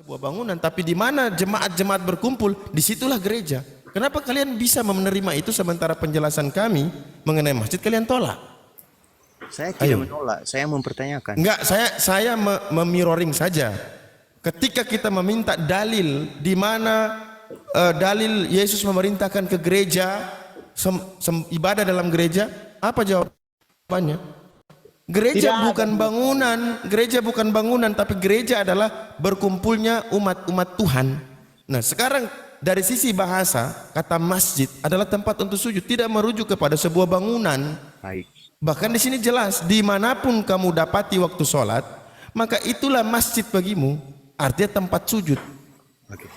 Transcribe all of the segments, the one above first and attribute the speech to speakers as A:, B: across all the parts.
A: sebuah bangunan, tapi di mana jemaat-jemaat berkumpul, disitulah gereja. Kenapa kalian bisa menerima itu sementara penjelasan kami mengenai masjid kalian tolak?
B: Saya tidak menolak, saya mempertanyakan.
A: Enggak, saya memiroring saja. Ketika kita meminta dalil di mana dalil Yesus memerintahkan ke gereja, ibadah dalam gereja, apa jawabannya? Gereja bukan bangunan, gereja bukan bangunan, tapi gereja adalah berkumpulnya umat-umat Tuhan. Nah, sekarang dari sisi bahasa, kata masjid adalah tempat untuk sujud, tidak merujuk kepada sebuah bangunan.
B: Baik.
A: Bahkan di sini jelas, dimanapun kamu dapati waktu sholat, maka itulah masjid bagimu, artinya tempat sujud.
B: Oke.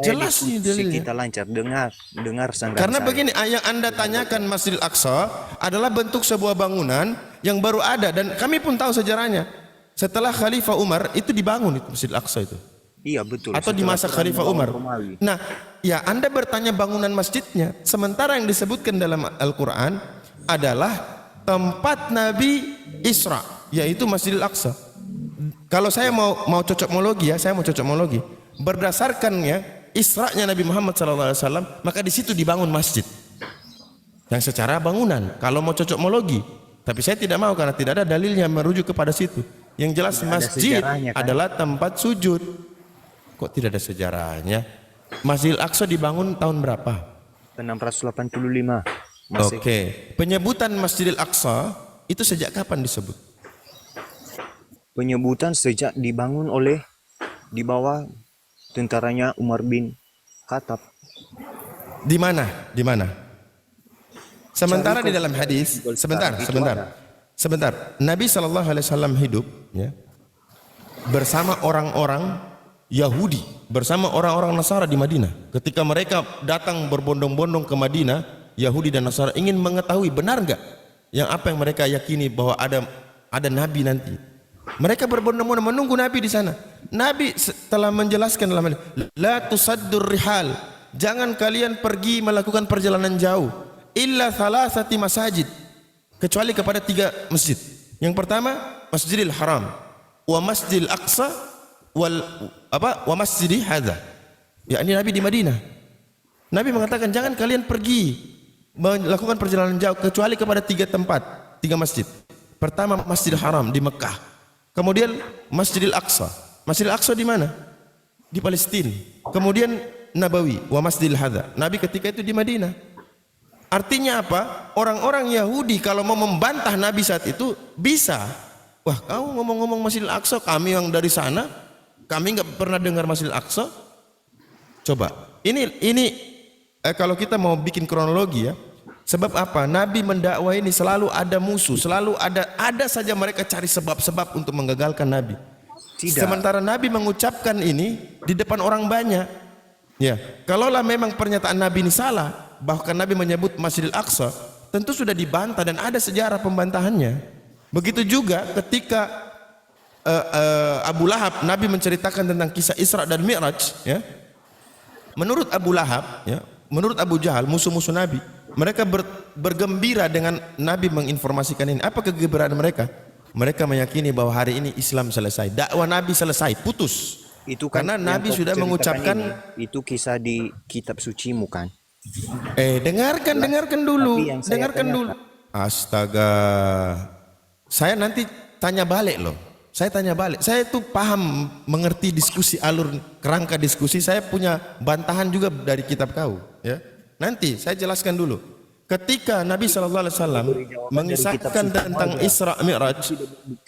A: Jelas nih dalilnya.
B: Kita lancar dengar sanggahan
A: Karena
B: saya.
A: begini, yang Anda tanyakan Masjidil Aqsa adalah bentuk sebuah bangunan yang baru ada, dan kami pun tahu sejarahnya. Setelah Khalifah Umar itu dibangun itu Masjidil Aqsa itu.
B: Iya betul.
A: Atau di masa Khalifah Umar. Nah, ya Anda bertanya bangunan masjidnya, sementara yang disebutkan dalam Al-Quran adalah tempat Nabi Isra, yaitu Masjidil Aqsa. Kalau saya mau cocokmologi ya, saya mau cocokmologi. Berdasarkannya Isra'nya Nabi Muhammad SAW, maka di situ dibangun masjid yang secara bangunan. Kalau mau cocokmologi, tapi saya tidak mau karena tidak ada dalilnya merujuk kepada situ. Yang jelas masjid adalah tempat sujud. Kok tidak ada sejarahnya? Masjidil Aqsa dibangun tahun berapa?
B: 685.
A: Oke. Penyebutan Masjidil Aqsa itu sejak kapan disebut?
B: Penyebutan sejak dibangun oleh di bawah tentaranya Umar bin Khattab.
A: Di mana? Di mana? Sementara di dalam hadis, sebentar. Nabi SAW hidup ya, bersama orang-orang Yahudi, bersama orang-orang Nasara di Madinah. Ketika mereka datang berbondong-bondong ke Madinah, Yahudi dan Nasara ingin mengetahui benar enggak yang apa yang mereka yakini bahwa ada Nabi nanti. Mereka berbondong-bondong menunggu Nabi di sana. Nabi telah menjelaskan dalam hadis, la tusaddur rihal, jangan kalian pergi melakukan perjalanan jauh illa thalathati masajid, kecuali kepada 3 masjid. Yang pertama Masjidil Haram, wa Masjidil Aqsa, wa Masjidi hadza. Yakni Nabi di Madinah. Nabi mengatakan jangan kalian pergi melakukan perjalanan jauh kecuali kepada 3 tempat, 3 masjid. Pertama Masjidil Haram di Mekah. Kemudian Masjidil Aqsa. Masjidil Aqsa di mana? Di Palestina. Kemudian Nabawi wa Masjidil Hadza. Nabi ketika itu di Madinah. Artinya apa? Orang-orang Yahudi kalau mau membantah Nabi saat itu bisa. Wah, kamu ngomong-ngomong Masjidil Aqsa, kami yang dari sana, kami nggak pernah dengar Masjidil Aqsa. Coba. Ini kalau kita mau bikin kronologi ya. Sebab apa? Nabi mendakwah ini selalu ada musuh, selalu ada saja mereka cari sebab-sebab untuk menggagalkan Nabi.
B: Tidak.
A: Sementara Nabi mengucapkan ini di depan orang banyak. Ya, kalaulah memang pernyataan Nabi ini salah, bahkan Nabi menyebut Masjidil Aqsa, tentu sudah dibantah dan ada sejarah pembantahannya. Begitu juga ketika Abu Lahab, Nabi menceritakan tentang kisah Isra dan Mi'raj, ya. Menurut Abu Lahab, ya, menurut Abu Jahal, musuh-musuh Nabi, mereka bergembira dengan Nabi menginformasikan ini. Apa kegembiraan mereka? Mereka meyakini bahwa hari ini Islam selesai, dakwah Nabi selesai, putus.
B: Itu kan
A: karena Nabi sudah mengucapkan
B: ini, itu kisah di kitab sucimu kan?
A: Dengarkan dulu. Astaga. Saya nanti tanya balik loh. Saya tanya balik. Saya itu paham, mengerti diskusi, alur kerangka diskusi. Saya punya bantahan juga dari kitab kau, ya. Nanti saya jelaskan dulu. Ketika Nabi SAW mengisahkan tentang Isra Mi'raj,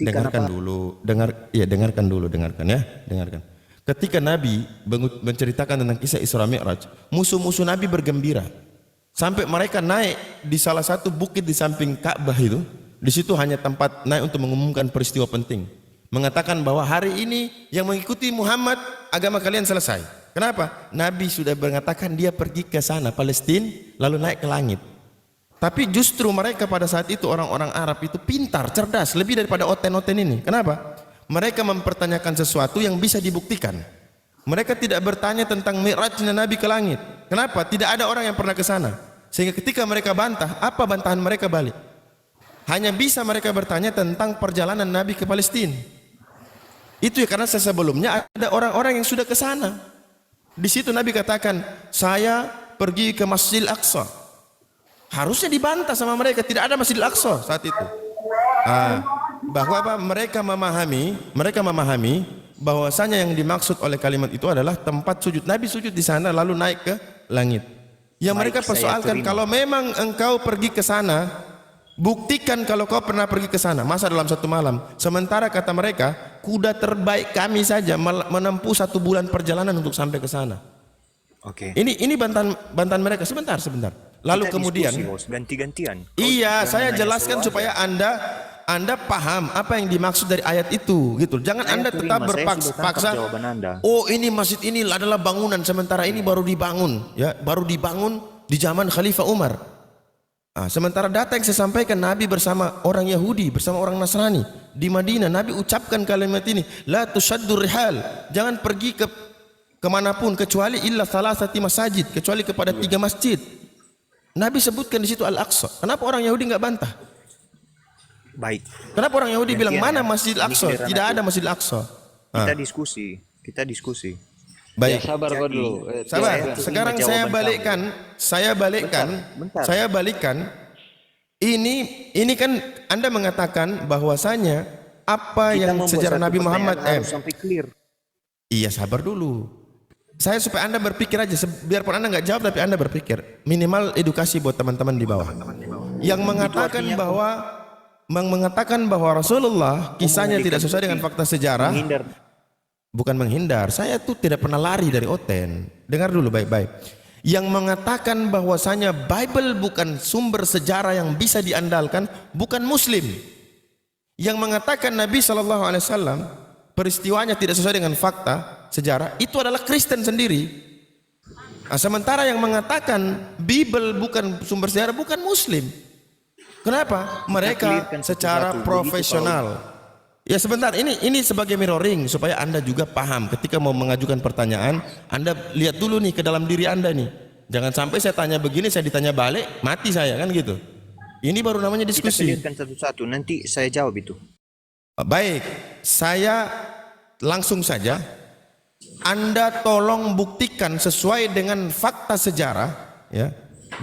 A: dengarkan dulu, dengarkan. Ketika Nabi menceritakan tentang kisah Isra Mi'raj, musuh-musuh Nabi bergembira. Sampai mereka naik di salah satu bukit di samping Ka'bah itu. Di situ hanya tempat naik untuk mengumumkan peristiwa penting. Mengatakan bahwa hari ini yang mengikuti Muhammad, agama kalian selesai. Kenapa? Nabi sudah mengatakan dia pergi ke sana, Palestina, lalu naik ke langit. Tapi justru mereka pada saat itu orang-orang Arab itu pintar, cerdas, lebih daripada oten-oten ini. Kenapa? Mereka mempertanyakan sesuatu yang bisa dibuktikan. Mereka tidak bertanya tentang mi'rajnya Nabi ke langit. Kenapa? Tidak ada orang yang pernah ke sana. Sehingga ketika mereka bantah, apa bantahan mereka balik? Hanya bisa mereka bertanya tentang perjalanan Nabi ke Palestina. Itu ya karena sebelumnya ada orang-orang yang sudah ke sana. Di situ Nabi katakan, saya pergi ke Masjidil Aqsa. Harusnya dibantah sama mereka, tidak ada Masjidil Aqsa saat itu. Bahwa apa? Mereka memahami bahwasanya yang dimaksud oleh kalimat itu adalah tempat sujud. Nabi sujud di sana lalu naik ke langit. Yang mereka persoalkan, kalau memang engkau pergi ke sana, buktikan kalau kau pernah pergi ke sana. Masa dalam satu malam? Sementara kata mereka, kuda terbaik kami saja menempuh 1 bulan perjalanan untuk sampai ke sana.
B: Oke.
A: Ini bantahan mereka. Sebentar. Lalu
B: Kita
A: kemudian,
B: diskusi, ganti-gantian.
A: iya, saya jelaskan supaya Anda paham apa yang dimaksud dari ayat itu, gitu. Jangan Anda tetap berpaksa. Oh, ini masjid ini adalah bangunan, sementara ini baru dibangun, ya, baru dibangun di zaman Khalifah Umar. Sementara data yang saya sampaikan, Nabi bersama orang Yahudi, bersama orang Nasrani di Madinah, Nabi ucapkan kalimat ini, la tushaddur rihal, jangan pergi kemanapun kecuali illa salasati masajid, kecuali kepada 3 masjid. Nabi sebutkan di situ Al-Aqsa. Kenapa orang Yahudi nggak bantah?
B: Baik.
A: Kenapa orang Yahudi bilang mana Masjid Al-Aqsa? Tidak ada Masjid Al-Aqsa.
B: Kita diskusi.
A: Baik.
C: Ya, sabar kau dulu.
A: Sabar. Sekarang saya balikkan. Ini kan Anda mengatakan bahwasanya apa yang sejarah Nabi Muhammad
B: harus sampai clear.
A: Iya, sabar dulu. Saya supaya Anda berpikir aja, biarpun Anda nggak jawab tapi Anda berpikir. Minimal edukasi buat teman-teman di bawah. Yang mengatakan bahwa Rasulullah kisahnya tidak sesuai dengan fakta sejarah. Bukan menghindar, saya tuh tidak pernah lari dari Oten. Dengar dulu baik-baik. Yang mengatakan bahwasanya Bible bukan sumber sejarah yang bisa diandalkan, bukan Muslim. Yang mengatakan Nabi SAW peristiwanya tidak sesuai dengan fakta sejarah, itu adalah Kristen sendiri. Sementara yang mengatakan Bible bukan sumber sejarah, bukan Muslim. Kenapa? Mereka secara profesional. Ya sebentar, ini sebagai mirroring supaya Anda juga paham ketika mau mengajukan pertanyaan. Anda lihat dulu nih ke dalam diri Anda nih. Jangan sampai saya tanya begini, saya ditanya balik, mati saya, kan gitu. Ini baru namanya diskusi.
B: Kita lihatkan satu-satu, nanti saya jawab itu.
A: Baik, saya langsung saja. Anda tolong buktikan sesuai dengan fakta sejarah, ya,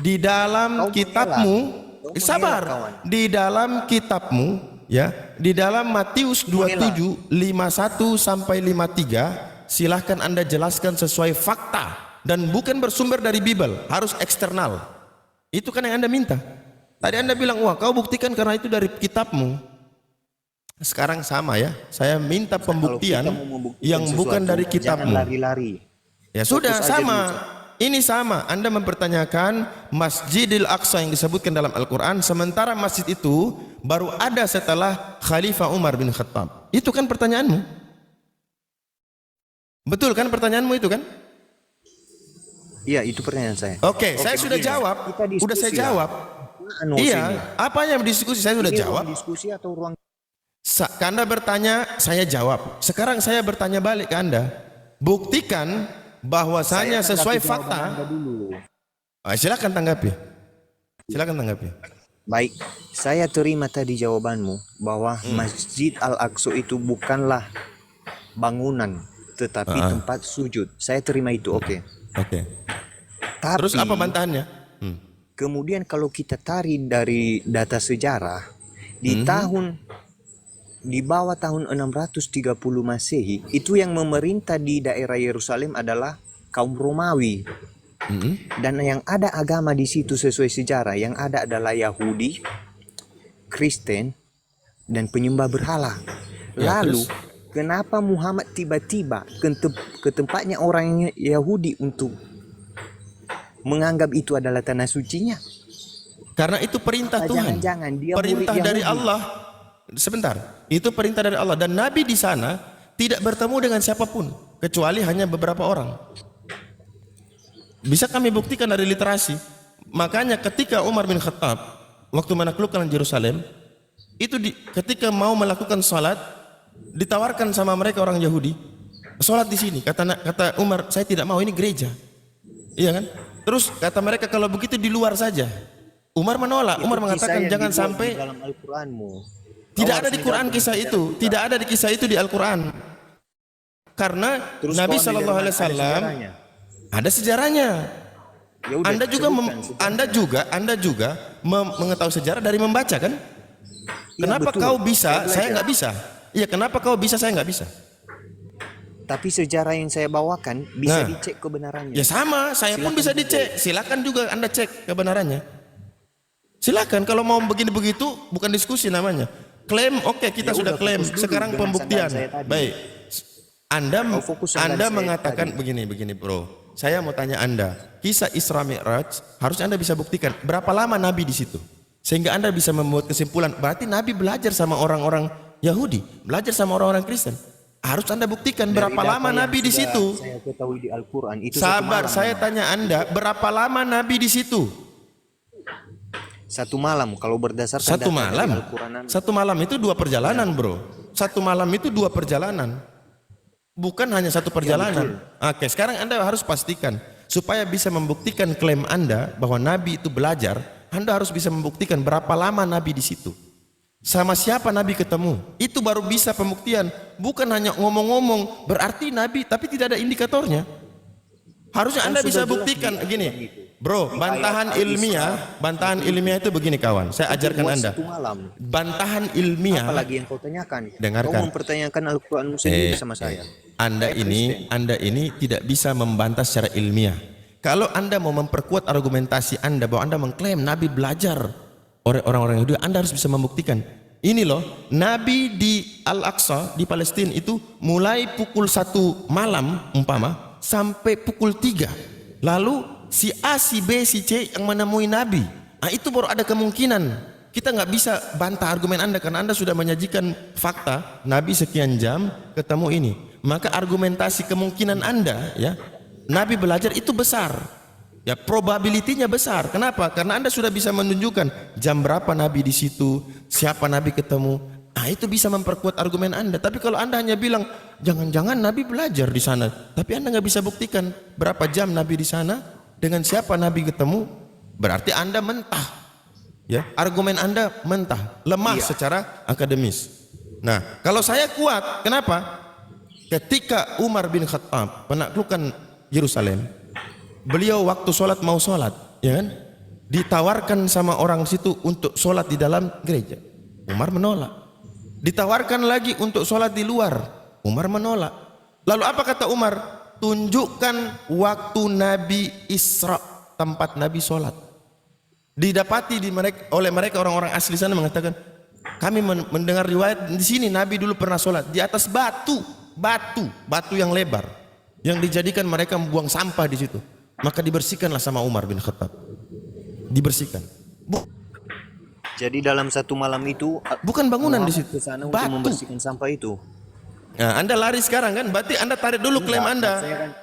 A: di dalam kitabmu. Sabar, di dalam kitabmu, ya, di dalam Matius 27 51 sampai 53, silahkan Anda jelaskan sesuai fakta dan bukan bersumber dari Bible, harus eksternal. Itu kan yang Anda minta. Tadi Anda bilang, wah kau buktikan karena itu dari kitabmu. Sekarang sama ya, saya minta pembuktian yang bukan dari kitabmu.
B: Lari-lari.
A: Ya sudah, sama. Ini sama. Anda mempertanyakan Masjidil Aqsa yang disebutkan dalam Al-Quran, sementara masjid itu baru ada setelah Khalifah Umar bin Khattab. Itu kan pertanyaanmu. Betul kan pertanyaanmu itu kan?
B: Iya, itu pertanyaan saya.
A: Oke, saya sudah jawab. Udah saya jawab. Iya, apa yang berdiskusi saya sudah jawab.
B: Diskusi atau ruang?
A: Anda bertanya, saya jawab. Sekarang saya bertanya balik ke Anda. Buktikan bahwasanya sesuai fakta. Silakan tanggapi.
B: Baik, saya terima tadi jawabanmu bahwa Masjid Al-Aqsa itu bukanlah bangunan tetapi tempat sujud. Saya terima itu, oke.
A: Oke.
B: Tapi
A: terus apa bantahannya?
B: Kemudian kalau kita tarik dari data sejarah di bawah tahun 630 Masehi, itu yang memerintah di daerah Yerusalem adalah kaum Romawi. Dan yang ada agama di situ sesuai sejarah, yang ada adalah Yahudi, Kristen, dan penyembah berhala. Lalu kenapa Muhammad tiba-tiba ke tempatnya orang Yahudi untuk menganggap itu adalah tanah sucinya?
A: Karena itu perintah Tuhan.
B: Jangan-jangan dia
A: perintah
B: murid
A: dari
B: Yahudi.
A: Allah. Sebentar, itu perintah dari Allah, dan Nabi di sana tidak bertemu dengan siapapun kecuali hanya beberapa orang. Bisa kami buktikan dari literasi. Makanya ketika Umar bin Khattab waktu menaklukkan Yerusalem, itu ketika mau melakukan salat, ditawarkan sama mereka orang Yahudi, salat di sini. Kata Umar, saya tidak mau, ini gereja. Iya kan? Terus kata mereka, kalau begitu di luar saja. Umar menolak. Umar mengatakan jangan sampai.
B: Dalam Al-Quranmu.
A: Tidak ada di Quran kisah itu. Tidak ada di kisah itu di Al-Quran. Karena
B: Terus
A: Nabi
B: kau ambil
A: Shallallahu
B: dari
A: Alaihi
B: mana? Ada
A: Wasallam
B: sejarahnya.
A: ada sejarahnya.
B: Ya udah,
A: Anda juga
B: sebutkan sejarah.
A: Anda juga mengetahui sejarah dari membaca kan?
B: Iya,
A: Kenapa
B: betul.
A: kau bisa,
B: Saya
A: saya
B: belajar.
A: nggak bisa? Iya, kenapa kau bisa, saya nggak bisa?
B: Tapi sejarah yang saya bawakan bisa
A: Nah.
B: dicek kebenarannya.
A: Ya sama, saya pun bisa dicek. Silakan juga Anda cek kebenarannya. Silakan, kalau mau begini begitu bukan diskusi namanya. Klaim, oke, kita
B: Ya
A: sudah
B: udah,
A: klaim.
B: fokus dulu
A: Sekarang
B: dengan
A: pembuktian.
B: sandaran saya tadi.
A: Baik.
B: Kau fokus sandaran
A: Anda
B: saya
A: mengatakan
B: tadi.
A: begini bro. Saya mau tanya Anda, kisah Isra Mi'raj harusnya Anda bisa buktikan berapa lama Nabi di situ. Sehingga Anda bisa membuat kesimpulan, berarti Nabi belajar sama orang-orang Yahudi, belajar sama orang-orang Kristen. Harus Anda buktikan
B: Dari
A: berapa
B: data
A: lama
B: yang
A: Nabi di
B: sudah
A: situ.
B: Saya ketahui di Al-Quran itu
A: Sabar,
B: satu malam.
A: saya tanya Anda, berapa lama Nabi di situ?
B: Satu malam kalau berdasarkan
A: Satu
B: data
A: malam.
B: dari Al-Quran.
A: Satu malam itu 2 perjalanan, bro. Satu malam itu 2 perjalanan. Bukan hanya 1 perjalanan. Oke, sekarang Anda harus pastikan supaya bisa membuktikan klaim Anda bahwa Nabi itu belajar, Anda harus bisa membuktikan berapa lama Nabi di situ. Sama siapa Nabi ketemu. Itu baru bisa pembuktian. Bukan hanya ngomong-ngomong, berarti Nabi tapi tidak ada indikatornya. Harusnya Anda bisa buktikan gini. Bro, bantahan ilmiah itu begini kawan. Saya ajarkan
B: Buat
A: Anda.
B: satu malam.
A: Bantahan ilmiah.
B: Apalagi yang kau tanyakan.
A: Dengarkan.
B: Kau mempertanyakan Al-Quran sendiri sama saya.
A: Anda ini tidak bisa membantah secara ilmiah. Kalau Anda mau memperkuat argumentasi Anda bahwa Anda mengklaim Nabi belajar oleh orang-orang Yahudi, Anda harus bisa membuktikan. Ini loh, Nabi di Al-Aqsa di Palestina itu mulai pukul 1 malam umpama sampai pukul 3. Lalu si A, si B, si C yang menemui Nabi. Nah, itu baru ada kemungkinan. Kita nggak bisa bantah argumen Anda karena Anda sudah menyajikan fakta Nabi sekian jam ketemu ini. Maka argumentasi kemungkinan Anda ya Nabi belajar itu besar. Ya probabilitinya besar. Kenapa? Karena Anda sudah bisa menunjukkan jam berapa Nabi di situ, siapa Nabi ketemu. Nah, itu bisa memperkuat argumen Anda. Tapi kalau Anda hanya bilang jangan-jangan Nabi belajar di sana, tapi Anda nggak bisa buktikan berapa jam Nabi di sana, dengan siapa Nabi ketemu, berarti Anda mentah. Ya, argumen Anda mentah, lemah secara akademis. Nah, kalau saya kuat, kenapa? Ketika Umar bin Khattab menaklukkan Yerusalem, beliau waktu sholat mau sholat, ya kan? Ditawarkan sama orang situ untuk sholat di dalam gereja. Umar menolak. Ditawarkan lagi untuk sholat di luar. Umar menolak. Lalu apa kata Umar? Tunjukkan waktu Nabi Isra, tempat Nabi sholat. Didapati oleh mereka orang-orang asli sana mengatakan, kami mendengar riwayat di sini Nabi dulu pernah sholat di atas batu yang lebar, yang dijadikan mereka membuang sampah di situ. Maka dibersihkanlah sama Umar bin Khattab. Dibersihkan.
B: Jadi dalam satu malam itu
A: Bukan bangunan di situ.
B: ke sana untuk
A: Batu.
B: membersihkan sampah itu.
A: Nah, Anda lari sekarang kan? Berarti Anda tarik dulu klaim Anda.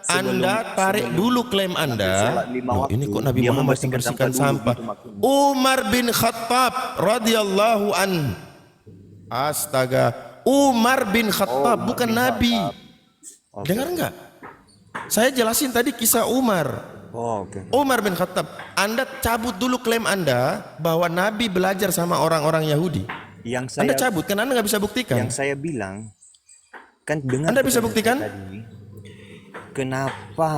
A: Anda tarik dulu klaim Anda. Loh, ini kok Nabi Muhammad membersihkan sampah? Umar bin Khattab radhiyallahu an. Astaga. Umar bin Khattab bukan Nabi. Dengar enggak? Saya jelasin tadi kisah Umar. Umar bin Khattab. Anda cabut dulu klaim Anda bahwa Nabi belajar sama orang-orang Yahudi. Anda cabut kan Anda nggak bisa buktikan.
B: Yang saya bilang kan dengar.
A: Anda bisa buktikan?
B: Tadi, kenapa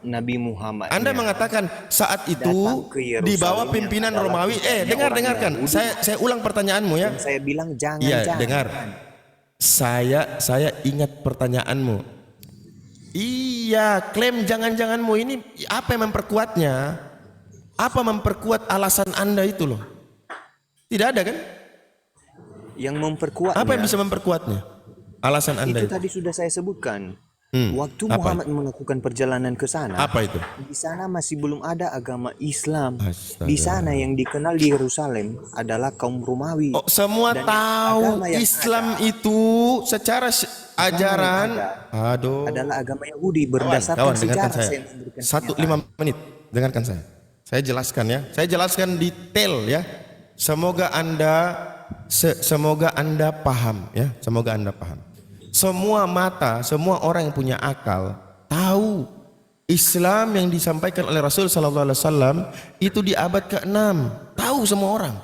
B: Nabi Muhammad
A: Anda mengatakan saat itu di bawah pimpinan Romawi. Dengarkan. Saya ulang pertanyaanmu ya.
B: Saya bilang jangan.
A: Iya, dengar. Saya ingat pertanyaanmu. Iya, klaim jangan-janganmu ini apa yang memperkuatnya? Apa memperkuat alasan Anda itu loh? Tidak ada kan?
B: Yang memperkuat.
A: Apa yang bisa memperkuatnya? Alasan Anda
B: itu tadi sudah saya sebutkan. Waktu
A: apa?
B: Muhammad melakukan perjalanan ke sana,
A: Apa itu?
B: di sana masih belum ada agama Islam.
A: Astaga.
B: Di sana yang dikenal di Yerusalem adalah kaum Romawi.
A: Oh, semua
B: Dan
A: tahu
B: agama yang
A: Islam itu secara ajaran
B: adalah agama Yahudi berdasarkan
A: kawan,
B: sejarah.
A: dengarkan saya. 1-5 menit, dengarkan saya. Saya jelaskan ya. Saya jelaskan detail ya. Semoga Anda paham ya. Semoga Anda paham. Semua mata, semua orang yang punya akal tahu Islam yang disampaikan oleh Rasul sallallahu alaihi wasallam itu di abad ke-6. Tahu semua orang.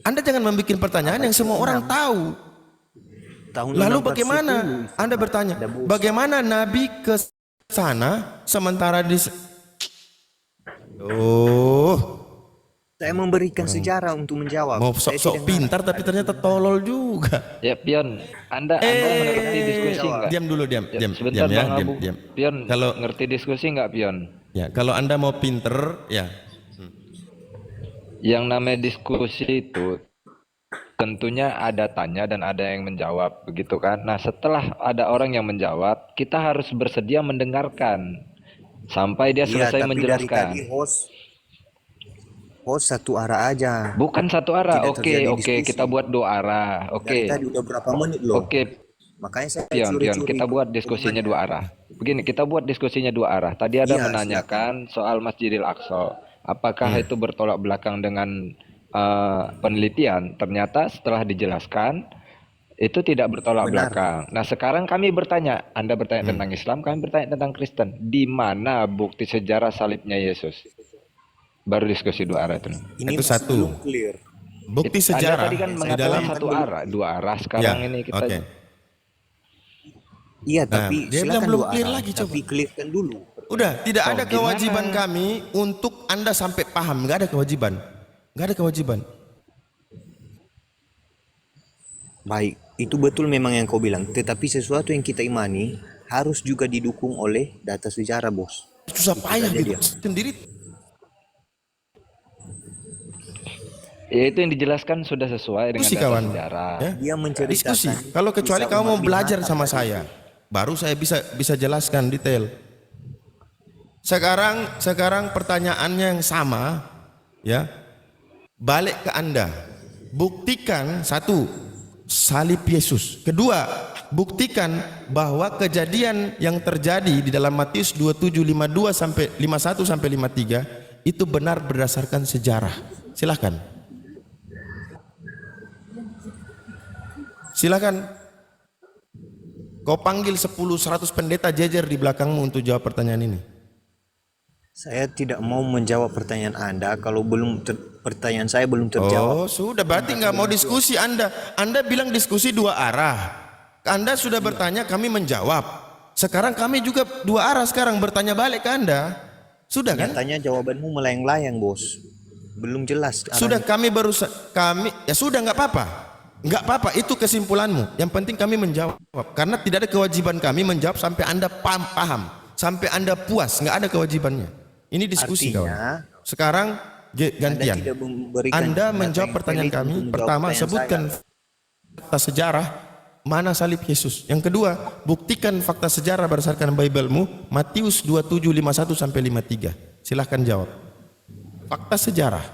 A: Anda jangan membuat pertanyaan yang semua orang tahu.
B: Tahun
A: Lalu
B: 610
A: bagaimana? Anda bertanya,
B: ada bos.
A: bagaimana Nabi ke sana sementara di Oh,
B: Saya memberikan sejarah untuk menjawab.
A: mau
B: Saya
A: sok-sok
B: tidak
A: pintar
B: ngarang.
A: tapi ternyata tolol juga.
C: Ya, Pion, Anda mengerti diskusi nggak?
A: Diam dulu, diam,
C: Ya,
A: diam,
C: sebentar
A: diam ya,
C: Bang
A: diam,
C: Abu.
A: diam.
C: Pion,
A: Kalau
C: ngerti diskusi nggak, Pion?
A: ya, kalau Anda mau pinter, ya.
C: Yang namanya diskusi itu tentunya ada tanya dan ada yang menjawab, begitu kan? Nah, setelah ada orang yang menjawab, kita harus bersedia mendengarkan sampai dia
B: Iya,
C: selesai
B: tapi dari
C: menjelaskan.
B: tadi host satu arah aja.
C: Bukan satu arah.
B: Tidak terjadi
C: Oke,
B: diskusi.
C: kita buat dua arah.
B: Dari tadi udah berapa menit loh.
C: Oke,
B: Makanya saya
C: Pion,
B: curi-curi
C: kita buat diskusinya
B: omongannya.
C: dua arah. Begini, kita buat diskusinya dua arah. Tadi ada
B: Iya,
C: menanyakan soal Masjidil Aqsa. Apakah itu bertolak belakang dengan penelitian? Ternyata setelah dijelaskan, itu tidak bertolak
B: Benar.
C: belakang. Nah, sekarang kami bertanya, Anda bertanya tentang Islam, kami bertanya tentang Kristen. Di mana bukti sejarah salibnya Yesus? Baru diskusi dua arah itu.
B: Ini
A: Itu
B: masih
A: satu.
B: belum clear.
A: Bukti
C: Anda
A: sejarah
C: tadi kan
A: di
C: mengatakan
A: dalam
C: satu arah, dua arah. Sekarang
A: ya,
C: ini kita
A: oke.
B: Iya,
A: Nah,
B: tapi
A: dia bilang
B: silakan
A: belum
B: dua
A: clear
B: arah.
A: lagi, coba.
B: Tapi clearkan dulu.
A: Udah, tidak ada
C: gimana?
A: kewajiban kami untuk Anda sampai paham. Nggak ada kewajiban. Nggak ada kewajiban.
B: Baik, itu betul memang yang kau bilang. Tetapi sesuatu yang kita imani harus juga didukung oleh data sejarah, bos.
A: Susah payah
B: saja
A: gitu.
B: dia.
A: Sendiri.
C: Ya, itu yang dijelaskan sudah sesuai dengan
A: Diskusi,
C: data
A: kawan.
C: sejarah.
A: Ya.
B: Dia menceritakan.
A: Diskusi. Kalau kecuali
B: kisah
A: kamu mau
B: Umar bin
A: belajar
B: Khattab
A: sama
B: tadi.
A: saya, baru saya bisa jelaskan detail. Sekarang pertanyaannya yang sama, ya. Balik ke Anda. Buktikan satu, salib Yesus. Kedua, buktikan bahwa kejadian yang terjadi di dalam Matius 27:52 sampai 51 sampai 53 itu benar berdasarkan sejarah. Silakan. Silakan. Kau panggil 10-100 pendeta jejer di belakangmu untuk jawab pertanyaan ini.
B: Saya tidak mau menjawab pertanyaan Anda kalau pertanyaan saya belum terjawab.
A: Oh, sudah berarti nggak mau diskusi Anda. Anda bilang diskusi dua arah. Anda sudah bertanya, kami menjawab. Sekarang kami juga dua arah sekarang bertanya balik ke Anda. Sudah kan?
B: Nyatanya jawabanmu melayang-layang, bos. Belum jelas.
A: Sudah kami ya sudah nggak apa-apa. Nggak apa-apa, itu kesimpulanmu. Yang penting kami menjawab. Karena tidak ada kewajiban kami menjawab sampai Anda paham. Sampai Anda puas, nggak ada kewajibannya. Ini diskusi,
B: Artinya,
A: kawan. Sekarang gantian.
B: tidak memberikan
A: Anda
B: data
A: menjawab
B: yang
A: pertanyaan
B: valid
A: kami.
B: untuk menjawab
A: Pertama,
B: pertanyaan
A: sebutkan fakta sejarah mana salib Yesus. Yang kedua, buktikan fakta sejarah berdasarkan Bible-mu Matius 27:51 sampai 53. Silahkan jawab. Fakta sejarah.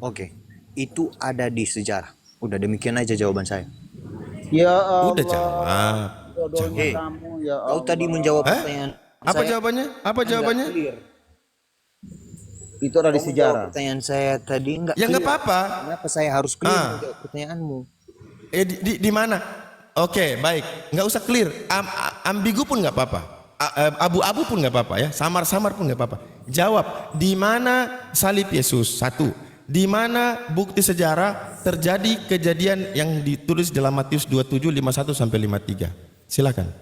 B: Oke, itu ada di sejarah. Udah demikian aja jawaban saya.
D: Ya Allah.
A: Udah jawab.
D: Jodohnya
B: Hei,
D: kamu ya
B: kau
D: Allah.
B: tadi menjawab
A: Hah?
B: pertanyaan
A: Apa
B: saya.
A: jawabannya? Apa jawabannya?
D: Itu ada di
B: Kau menjawab
D: sejarah.
B: pertanyaan saya tadi enggak.
A: Ya nggak apa-apa.
B: Kenapa saya harus clear
A: Ah.
B: menjawab pertanyaanmu?
A: Di mana? Oke, baik. Nggak usah clear. Ambigu pun nggak apa-apa. Abu-abu pun nggak apa-apa ya. Samar-samar pun nggak apa-apa. Jawab. Di mana salib Yesus? Satu. Di mana bukti sejarah terjadi kejadian yang ditulis dalam Matius 27:51 sampai 53? Silakan.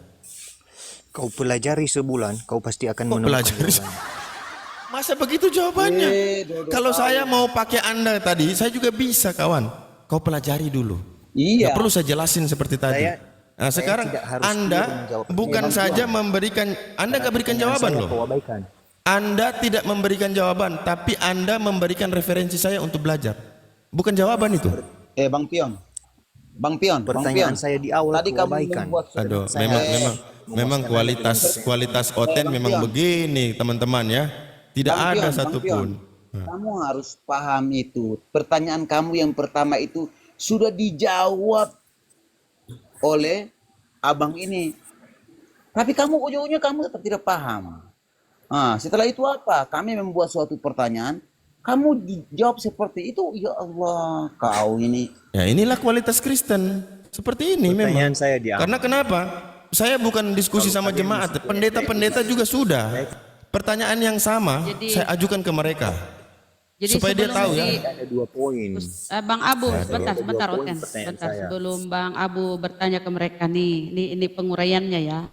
B: Kau pelajari sebulan, kau pasti akan
A: Kok
B: menemukan
A: pelajari?
B: jawabannya.
A: Masa begitu jawabannya? Kalau saya mau pakai Anda tadi, saya juga bisa, kawan. Kau pelajari dulu.
D: Iya.
A: Nggak perlu saya jelasin seperti tadi. Nah,
B: saya
A: sekarang
B: tidak harus
A: Anda
B: clear menjawab.
A: bukan saja memberikan, Anda nggak berikan
B: Pertanyaan
A: jawaban
B: saya
A: loh.
B: kau abaikan.
A: Anda tidak memberikan jawaban, tapi Anda memberikan referensi saya untuk belajar. Bukan jawaban itu.
D: Bang Pion. Bang Pion.
B: Pertanyaan saya di awal
D: Tadi
B: kau
D: kamu
B: abaikan.
D: membuat
A: Aduh,
B: Saya
A: memang kualitas Oten memang begini, teman-teman ya. Tidak
D: Bang
A: ada
D: Pion, Bang
A: satupun.
D: Pion, kamu harus paham itu. Pertanyaan kamu yang pertama itu sudah dijawab oleh abang ini. Tapi kamu ujung-ujungnya kamu tetap tidak paham. Nah, setelah itu apa? Kami membuat suatu pertanyaan, kamu dijawab seperti itu. Ya Allah, kau ini.
A: Ya inilah kualitas Kristen. Seperti ini
B: Pertanyaan
A: memang.
B: saya di awal.
A: Karena kenapa? Saya bukan diskusi sama jemaat, pendeta-pendeta juga sudah. Pertanyaan yang sama saya ajukan ke mereka.
E: Jadi
A: Supaya dia
E: sebelum
A: tahu ya.
B: Ada 2 poin.
E: Bang Abu, sebentar,
B: Ada
E: sebentar,
B: 2 poin
E: Oten,
B: pertanyaan
E: sebentar.
B: saya.
E: Sebelum Bang Abu bertanya ke mereka nih, ini penguraiannya ya,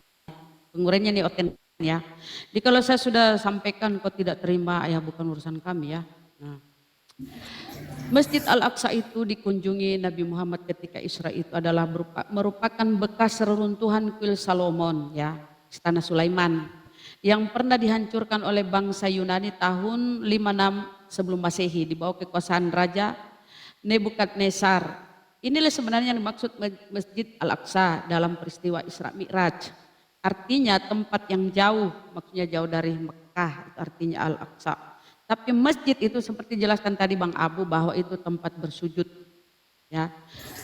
E: penguraiannya nih Oten ya. Jadi kalau saya sudah sampaikan kau tidak terima, ya bukan urusan kami ya. Nah, Masjid Al-Aqsa itu dikunjungi Nabi Muhammad ketika Isra itu adalah merupakan bekas reruntuhan kuil Salomon ya, Istana Sulaiman yang pernah dihancurkan oleh bangsa Yunani tahun 56 sebelum Masehi di bawah kekuasaan Raja Nebukadnezar. Inilah sebenarnya yang dimaksud Masjid Al-Aqsa dalam peristiwa Isra Mi'raj. Artinya tempat yang jauh, maksudnya jauh dari Mekah, itu artinya Al-Aqsa. Tapi masjid itu seperti jelaskan tadi Bang Abu bahwa itu tempat bersujud. Ya,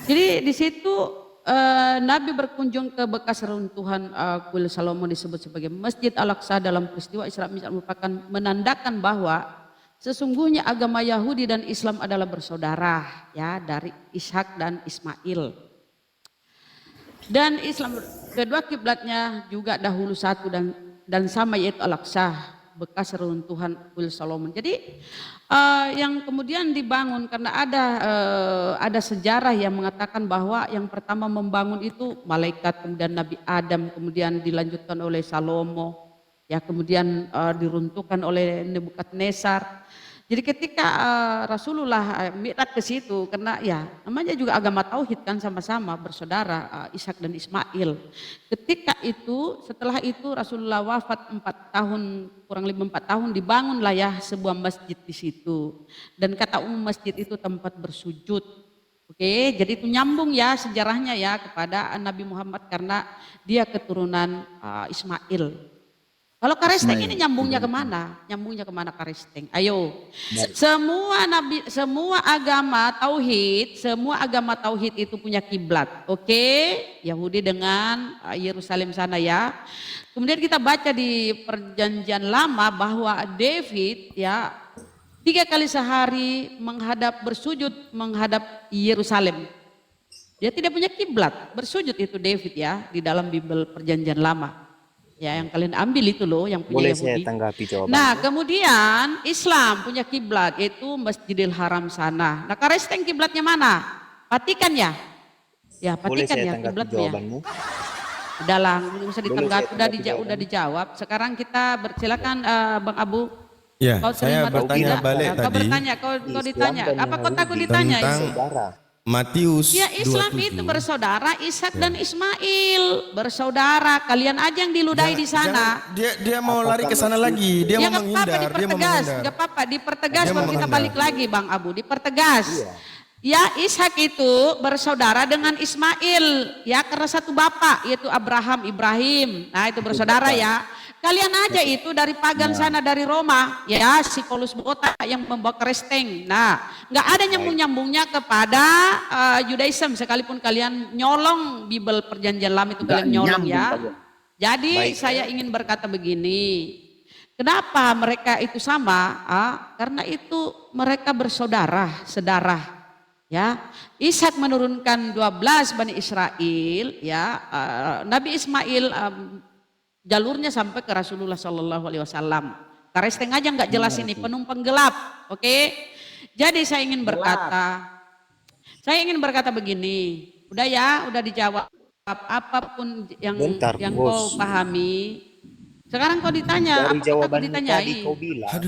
E: jadi di situ Nabi berkunjung ke bekas runtuhan kuil Salomon disebut sebagai Masjid Al-Aqsa dalam peristiwa Isra Mi'raj merupakan menandakan bahwa sesungguhnya agama Yahudi dan Islam adalah bersaudara ya dari Ishak dan Ismail. Dan Islam kedua kiblatnya juga dahulu satu dan sama yaitu Al-Aqsa, bekas runtuhan kuil Salomon. Jadi yang kemudian dibangun karena ada sejarah yang mengatakan bahwa yang pertama membangun itu malaikat, kemudian Nabi Adam, kemudian dilanjutkan oleh Salomo, ya kemudian diruntuhkan oleh Nebukadnezar. Jadi ketika Rasulullah Mi'raj ke situ, karena ya namanya juga agama tauhid kan sama-sama bersaudara Ishak dan Ismail. Ketika itu, setelah itu Rasulullah wafat 4 tahun, kurang lebih 4 tahun dibangunlah ya sebuah masjid di situ. Dan kata umum masjid itu tempat bersujud. Oke, jadi itu nyambung ya sejarahnya ya kepada Nabi Muhammad karena dia keturunan Ismail. Kalau Karesteng ini nyambungnya kemana? Nyambungnya kemana Karesteng? Ayo, semua agama tauhid itu punya kiblat. Oke, Yahudi dengan Yerusalem sana ya. Kemudian kita baca di Perjanjian Lama bahwa David ya 3 kali sehari bersujud menghadap Yerusalem. Dia tidak punya kiblat, bersujud itu David ya di dalam Bible Perjanjian Lama. Ya yang kalian ambil itu loh yang punya
B: Boleh
E: Yahudi.
B: saya tanggapi jawabannya?
E: Nah kemudian Islam punya kiblat yaitu Masjidil Haram sana. Nah Karesteng kiblatnya mana? Vatikan ya? Ya
B: Boleh
E: Vatikan
B: saya
E: ya
B: tanggapi
E: kiblatnya.
B: jawabanmu?
E: Udahlah, nggak usah ditanggapi,
B: tanggapi
E: udah dijawab. Sekarang kita silakan Bang Abu.
A: Ya,
E: Kau
A: saya
E: terima atau
A: bertanya
E: tidak?
A: balik
E: Kau
A: tadi
E: bertanya, kau ditanya.
B: dan
E: Apa kau
B: Yahudi
E: takut ditanya?
A: tentang
B: Saudara.
A: Matius
E: Ya Islam
A: 27.
E: itu bersaudara Ishak dan Ismail, bersaudara. Kalian aja yang diludahi di sana.
A: Dia mau lari ke sana lagi, dia
E: Ya
A: mau
E: nggak apa-apa
A: menghindar, dia mau
E: dipertegas,
A: menghindar.
E: nggak apa-apa dipertegas
A: Dia
E: baru
A: mau
E: kita
A: menghindar.
E: balik lagi Bang Abu, dipertegas. Ya Ishak itu bersaudara dengan Ismail, ya karena satu bapak yaitu Ibrahim. Nah itu bersaudara ya. Kalian aja itu dari pagan sana dari Roma, ya si Paulus Bota yang membawa Karesteng. Nah nggak ada nyambung-nyambungnya kepada Judaism sekalipun kalian nyolong Bible Perjanjian Lama itu kalian nyolong ya. Jadi saya ingin berkata begini. Kenapa mereka itu sama? Karena itu mereka bersaudara, sedarah. Ya, Ishak menurunkan 12 Bani Israel. Ya, Nabi Ismail jalurnya sampai ke Rasulullah Shallallahu Alaihi Wasallam. Karesteng aja nggak jelas ini penumpang gelap. Oke, jadi saya ingin berkata begini. Udah ya, udah dijawab apapun yang kau pahami. Sekarang kau ditanya,
B: Dari
E: apa
B: jawaban
E: ditanyai?
B: tadi kau bilang,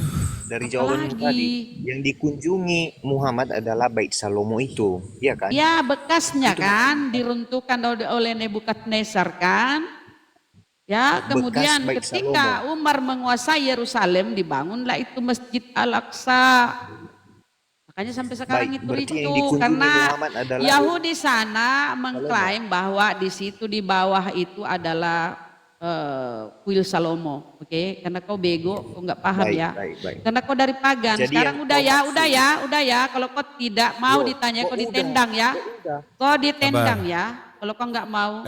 B: dari
E: Apa
B: jawabanmu
E: lagi?
B: tadi, yang dikunjungi Muhammad adalah Bait Salomo itu, iya kan?
E: Ya bekasnya kan diruntuhkan oleh Nebukadnezar kan. Ya kemudian
B: Bait
E: ketika Umar menguasai Yerusalem dibangunlah itu Masjid Al-Aqsa. Makanya sampai sekarang
B: Baik, berarti yang
E: itu
B: dikunjungi
E: karena
B: Muhammad adalah
E: Yahudi sana mengklaim bahwa di situ di bawah itu adalah kuil Salomo, oke? Karena kau bego, kau nggak paham ya.
B: baik.
E: Karena kau dari pagan.
B: Jadi
E: sekarang
B: yang
E: udah
B: kau
E: ya. Kalau kau tidak mau ditanya, kau ditendang ya. Kau ditendang ya. Kalau kau nggak mau.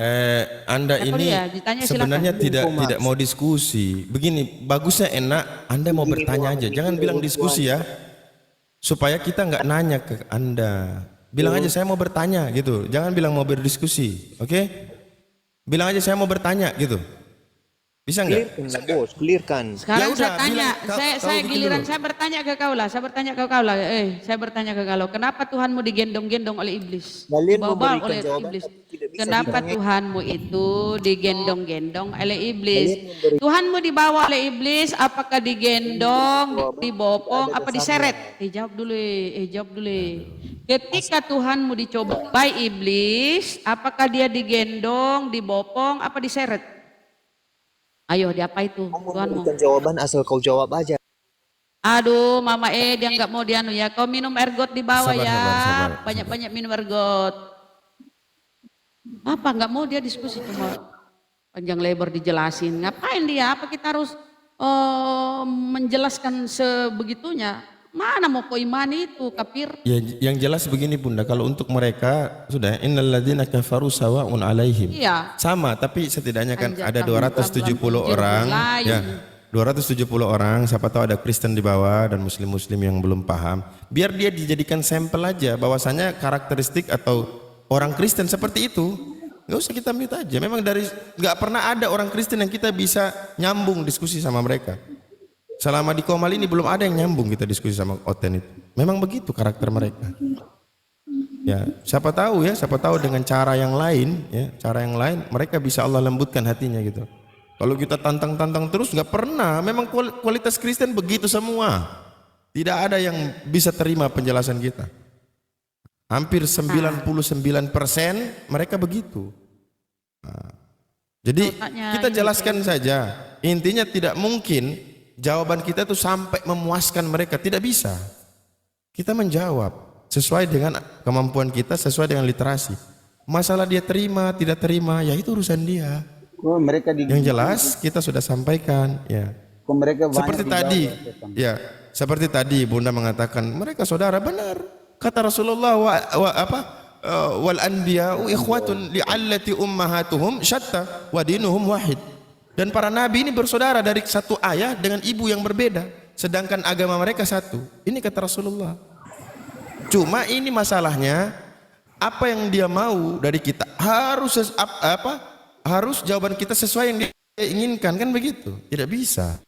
A: Anda
E: Ya,
A: ini
E: ya, ditanya,
A: sebenarnya
E: silakan.
A: tidak mau diskusi. Begini, bagusnya enak. Anda mau bertanya aja, jangan bilang diskusi ya. Supaya kita nggak nanya ke Anda. Bilang aja saya mau bertanya gitu. Jangan bilang mau berdiskusi, oke? Bilang aja saya mau bertanya gitu. Bisa enggak?
B: Clearkan lah bos, clearkan.
E: Sekarang
A: Ya udah,
E: saya tanya,
A: bilang, kau
E: saya
A: bikin
E: giliran
A: dulu.
E: saya bertanya ke kau lah, saya bertanya ke kau, kenapa Tuhanmu digendong-gendong oleh iblis?
B: Kalian
E: Dibawa
B: memberikan
E: oleh
B: jawaban
E: iblis.
B: tapi tidak bisa
E: Kenapa
B: ditanya.
E: Tuhanmu itu digendong-gendong oleh iblis?
B: Kalian memberi
E: Tuhanmu dibawa oleh iblis, apakah digendong, dibopong,
B: Tidak ada
E: apa diseret? Jawab dulu, jawab dulu. Ketika Tuhanmu dicobai iblis, apakah dia digendong, dibopong, apa diseret? Ayo, di apa itu
B: Kau
E: Tuhanmu?
B: memberikan jawaban asal kau jawab aja.
E: Aduh, Mama dia nggak mau dianu ya. Kau minum ergot di bawah
A: Sabar,
E: ya.
A: sabar.
E: Banyak-banyak minum ergot. Apa nggak mau dia diskusi cuma panjang lebar dijelasin. Ngapain dia? Apa kita harus menjelaskan sebegitunya? Mana mau kau imani itu kafir?
A: Ya, yang jelas begini Bunda, kalau untuk mereka sudah innalladzina kafaru sawa'un alaihim.
E: Iya.
A: Sama, tapi setidaknya kan
E: Anjak
A: ada
E: kamu,
A: 270
E: bulan
A: orang,
E: lain.
A: ya. 270 orang, siapa tahu ada Kristen di bawah dan muslim-muslim yang belum paham. Biar dia dijadikan sampel aja bahwasanya karakteristik atau orang Kristen seperti itu. Gak usah kita mute aja. Memang dari gak pernah ada orang Kristen yang kita bisa nyambung diskusi sama mereka. Selama di Komal ini belum ada yang nyambung kita diskusi sama Oten itu. Memang begitu karakter mereka. Ya, siapa tahu dengan cara yang lain, ya, cara yang lain mereka bisa Allah lembutkan hatinya gitu. Kalau kita tantang-tantang terus nggak pernah. Memang kualitas Kristen begitu semua. Tidak ada yang bisa terima penjelasan kita. Hampir 99% mereka begitu. Nah, jadi kita jelaskan saja. Intinya tidak mungkin jawaban kita tuh sampai memuaskan mereka, tidak bisa. Kita menjawab sesuai dengan kemampuan kita, sesuai dengan literasi. Masalah dia terima, tidak terima, ya itu urusan dia.
D: Oh, mereka
A: Yang jelas kita sudah sampaikan, ya.
D: mereka banyak
A: Seperti
D: dibawa,
A: tadi,
D: setan.
A: ya, seperti tadi Bunda mengatakan mereka saudara, benar. Kata Rasulullah wal anbiya'u ikhwatun li'allati ummahatuhum syatta wa dinuhum wahid. Dan para nabi ini bersaudara dari satu ayah dengan ibu yang berbeda, sedangkan agama mereka satu. Ini kata Rasulullah. Cuma ini masalahnya, apa yang dia mau dari kita harus jawaban kita sesuai yang dia inginkan, kan begitu? Tidak bisa.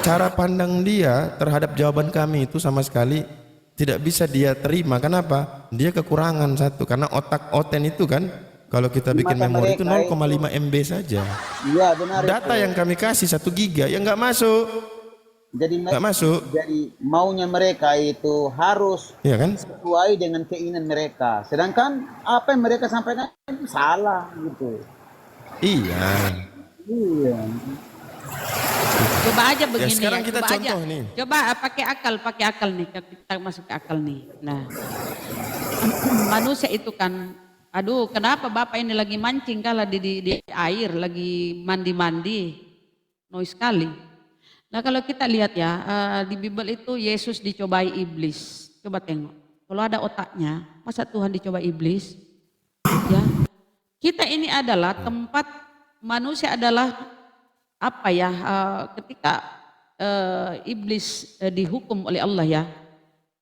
A: Cara pandang dia terhadap jawaban kami itu sama sekali tidak bisa dia terima. Kenapa? Dia kekurangan satu, karena otak Oten itu kan, kalau kita bikin
D: Mata
A: memori itu
D: mereka
A: 0,5 MB saja.
D: Iya benar.
A: Data
D: itu.
A: yang kami kasih 1 giga yang nggak masuk.
D: Jadi
A: Nggak masuk.
D: Jadi maunya mereka itu harus
A: Iya kan?
D: sesuai dengan keinginan mereka. Sedangkan apa yang mereka sampaikan itu salah gitu.
A: Iya.
D: Iya.
E: Coba aja begini
A: sekarang
E: ya,
A: kita
E: coba
A: contoh
E: aja.
A: nih.
E: Coba pakai akal nih, kita masuk ke akal nih. Nah, manusia itu kan, aduh kenapa Bapak ini lagi mancing kala di air, lagi mandi-mandi, noise sekali. Nah kalau kita lihat ya, di Bible itu Yesus dicobai iblis. Coba tengok, kalau ada otaknya, masa Tuhan dicoba iblis? Ya, kita ini adalah tempat manusia adalah apa ya, ketika iblis dihukum oleh Allah ya,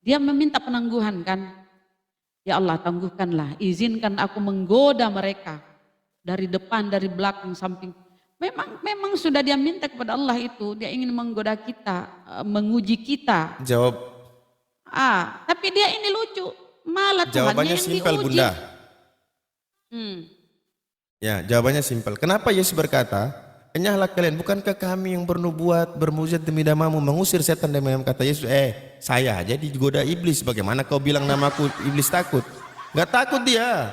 E: dia meminta penangguhan kan, ya Allah tangguhkanlah, izinkan aku menggoda mereka dari depan, dari belakang, samping. Memang sudah dia minta kepada Allah itu, dia ingin menggoda kita, menguji kita.
A: Jawab.
E: Tapi dia ini lucu, malah Tuhan
A: Jawabannya
E: yang
A: simpel
E: diuji.
A: Bunda. Ya, jawabannya simpel. Kenapa Yesus berkata, "Enyahlah kalian, bukankah kami yang bernubuat, bermujizat demi namamu, mengusir setan dengan kata Yesus, saya aja digoda iblis, bagaimana kau bilang namaku iblis takut?" Gak takut dia.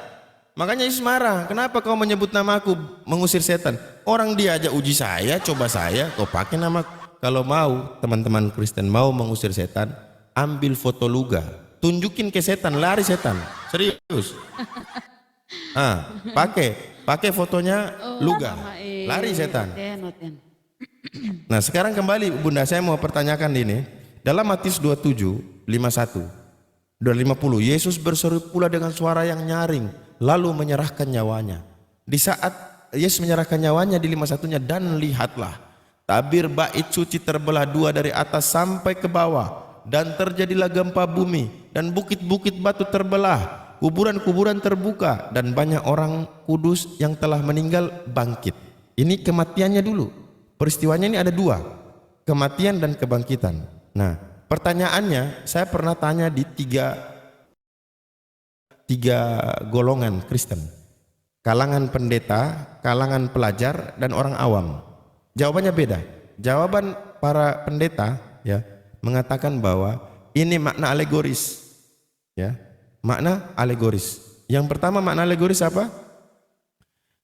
A: Makanya Yesus marah, kenapa kau menyebut namaku mengusir setan? Orang dia aja uji saya, coba saya, kau pakai nama. Kalau mau teman-teman Kristen mau mengusir setan, ambil foto luga, tunjukin ke setan, lari setan. Serius. Pakai fotonya luga, lari setan. Nah sekarang kembali Bunda, saya mau pertanyakan ini. Dalam Matius 27, 51, 250, Yesus berseru pula dengan suara yang nyaring, lalu menyerahkan nyawanya. Di saat Yesus menyerahkan nyawanya di 51-nya, dan lihatlah, tabir bait suci terbelah dua dari atas sampai ke bawah, dan terjadilah gempa bumi, dan bukit-bukit batu terbelah, kuburan-kuburan terbuka, dan banyak orang kudus yang telah meninggal bangkit. Ini kematiannya dulu. Peristiwanya ini ada dua, kematian dan kebangkitan. Nah, pertanyaannya, saya pernah tanya di tiga golongan Kristen. Kalangan pendeta, kalangan pelajar, dan orang awam. Jawabannya beda. Jawaban para pendeta ya mengatakan bahwa ini makna alegoris. Ya, makna alegoris. Yang pertama makna alegoris apa?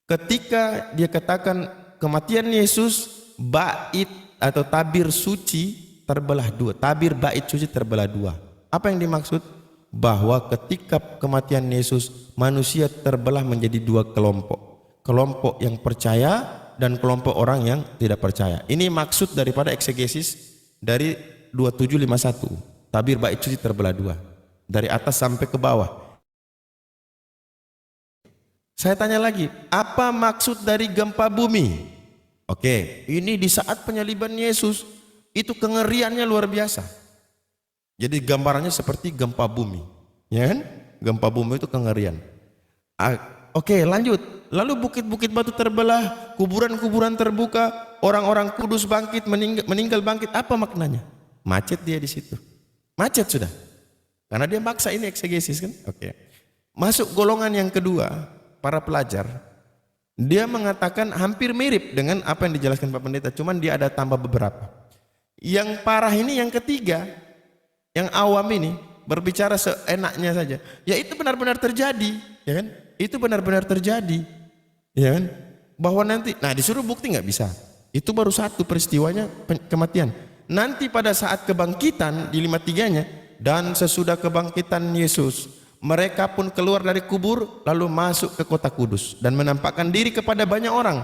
A: Ketika dia katakan kematian Yesus, bait atau tabir suci terbelah dua. Tabir bait suci terbelah dua. Apa yang dimaksud? Bahwa ketika kematian Yesus, manusia terbelah menjadi dua kelompok. Kelompok yang percaya dan kelompok orang yang tidak percaya. Ini maksud daripada eksegesis dari 2751. Tabir bait suci terbelah dua. Dari atas sampai ke bawah. Saya tanya lagi, apa maksud dari gempa bumi? Oke, ini di saat penyaliban Yesus, itu kengeriannya luar biasa. Jadi gambarannya seperti gempa bumi, ya kan? Gempa bumi itu kengerian. Oke, lanjut. Lalu bukit-bukit batu terbelah, kuburan-kuburan terbuka, orang-orang kudus bangkit, meninggal bangkit. Apa maknanya? Macet dia di situ. Macet sudah. Karena dia maksa ini eksegesis kan? Oke. Masuk golongan yang kedua. Para pelajar, dia mengatakan hampir mirip dengan apa yang dijelaskan Pak Pendeta, cuman dia ada tambah beberapa. Yang parah ini yang ketiga, yang awam ini berbicara seenaknya saja. Ya itu benar-benar terjadi, ya kan? Itu benar-benar terjadi, ya kan? Bahwa nanti, nah disuruh bukti nggak bisa. Itu baru satu peristiwanya kematian. Nanti pada saat kebangkitan di 53-nya, dan sesudah kebangkitan Yesus, mereka pun keluar dari kubur lalu masuk ke kota kudus dan menampakkan diri kepada banyak orang.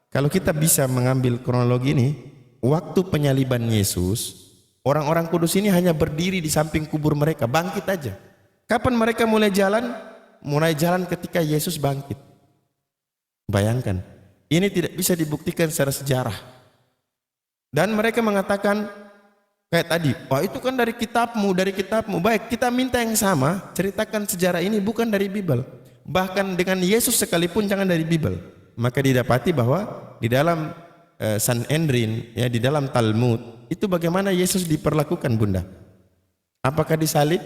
A: Kalau kita bisa mengambil kronologi ini, waktu penyaliban Yesus, orang-orang kudus ini hanya berdiri di samping kubur mereka, bangkit aja. Kapan mereka mulai jalan? Mulai jalan ketika Yesus bangkit. Bayangkan, ini tidak bisa dibuktikan secara sejarah. Dan mereka mengatakan kayak tadi, wah itu kan dari kitabmu, dari kitabmu. Baik, kita minta yang sama, ceritakan sejarah ini bukan dari Bible. Bahkan dengan Yesus sekalipun jangan dari Bible. Maka didapati bahwa di dalam Sanhedrin, ya di dalam Talmud, itu bagaimana Yesus diperlakukan, Bunda? Apakah disalib?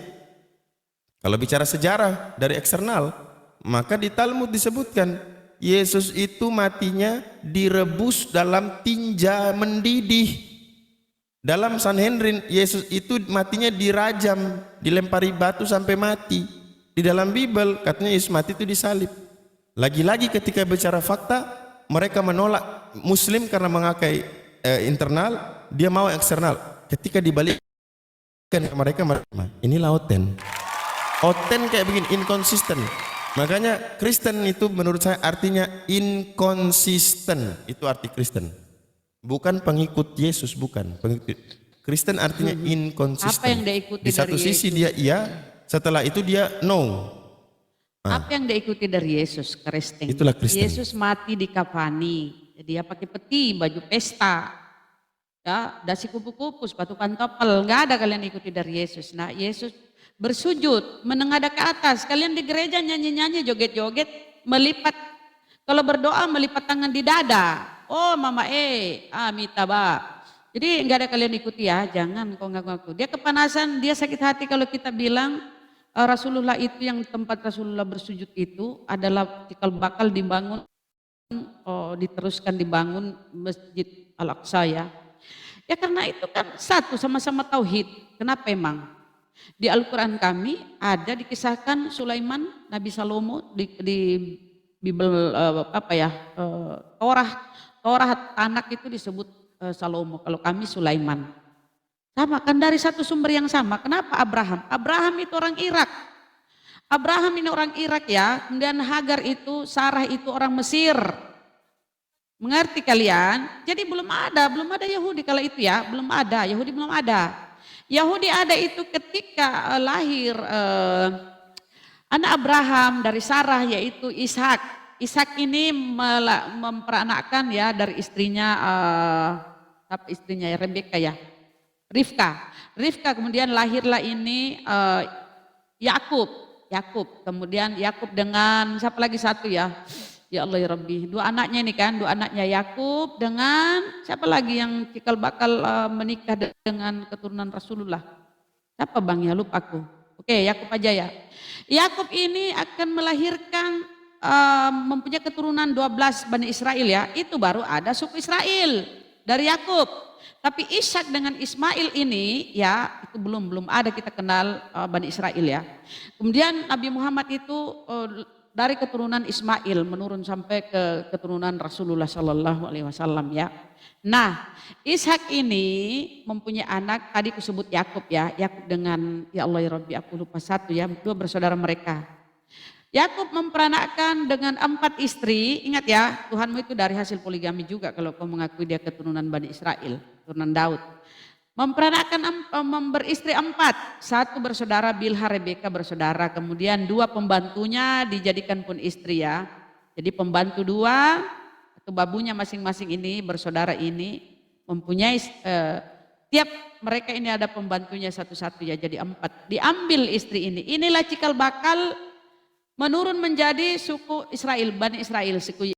A: Kalau bicara sejarah dari eksternal, maka di Talmud disebutkan Yesus itu matinya direbus dalam tinja mendidih. Dalam Sanhedrin, Yesus itu matinya dirajam, dilempari batu sampai mati. Di dalam Bible katanya Yesus mati itu disalib. Lagi-lagi ketika bicara fakta, mereka menolak Muslim karena mengakai internal, dia mau eksternal. Ketika dibalikkan ke mereka, ini lauten. Oten kayak begini, inkonsisten. Makanya Kristen itu menurut saya artinya inkonsisten. Itu arti Kristen. Bukan pengikut Yesus, bukan pengikut. Kristen artinya inkonsisten.
E: Apa yang dia ikuti
A: di satu
E: dari
A: sisi
E: Yesus?
A: dia iya, setelah itu dia no.
E: Apa yang dia ikuti dari Yesus? Kristen.
A: Itulah Kristen.
E: Yesus mati di kafani. Dia pakai peti, baju pesta, ya, dasi kupu-kupu, sepatu pantopel. Nggak ada kalian ikuti dari Yesus. Nah, Yesus bersujud, menengadah ke atas. Kalian di gereja nyanyi-nyanyi, joget-joget, melipat. Kalau berdoa melipat tangan di dada. Oh mama amitabha. Jadi enggak ada kalian ikuti ya, jangan kau ngaku-ngaku. Dia kepanasan, dia sakit hati kalau kita bilang Rasulullah itu yang tempat Rasulullah bersujud itu adalah cikal bakal dibangun, diteruskan dibangun Masjid Al-Aqsa ya. Ya karena itu kan satu sama-sama tauhid. Kenapa emang? Di Al-Quran kami ada dikisahkan Sulaiman, Nabi Salomo di Bible Torah anak itu disebut Salomo, kalau kami Sulaiman. Sama kan dari satu sumber yang sama. Kenapa Abraham? Abraham itu orang Irak. Abraham ini orang Irak ya. Kemudian Hagar itu, Sarah itu orang Mesir. Mengerti kalian? Jadi belum ada Yahudi kala itu ya, belum ada. Yahudi belum ada. Yahudi ada itu ketika lahir anak Abraham dari Sarah yaitu Ishak. Ishak ini memperanakkan ya dari istrinya ya Rebeka ya, Rifka kemudian lahirlah ini Yakub kemudian Yakub dengan siapa lagi satu ya Ya Allah ya Rabbi, dua anaknya ini kan, dua anaknya Yakub dengan siapa lagi yang cikal bakal menikah dengan keturunan Rasulullah? Siapa bang ya, lupa aku. Oke, Yakub aja ya. Yakub ini akan melahirkan mempunyai keturunan 12 Bani Israel ya. Itu baru ada suku Israel dari Yakub. Tapi Ishak dengan Ismail ini ya itu belum ada kita kenal Bani Israel ya. Kemudian Nabi Muhammad itu dari keturunan Ismail menurun sampai ke keturunan Rasulullah Shallallahu Alaihi Wasallam ya. Nah, Ishak ini mempunyai anak tadi disebut Yakub ya. Yakub dengan ya Allah ya Rabbi aku lupa satu ya, dua bersaudara mereka. Yakub memperanakkan dengan 4 istri. Ingat ya, Tuhanmu itu dari hasil poligami juga kalau kau mengakui dia keturunan Bani Israel, keturunan Daud. Memperanakkan beristri 4, satu bersaudara Bilha, Rebeka bersaudara, kemudian 2 pembantunya dijadikan pun istri ya. Jadi pembantu 2 atau babunya masing-masing ini bersaudara ini mempunyai tiap mereka ini ada pembantunya satu-satu ya, jadi 4. Diambil istri ini. Inilah cikal bakal menurun menjadi suku Israel, Bani Israel, suku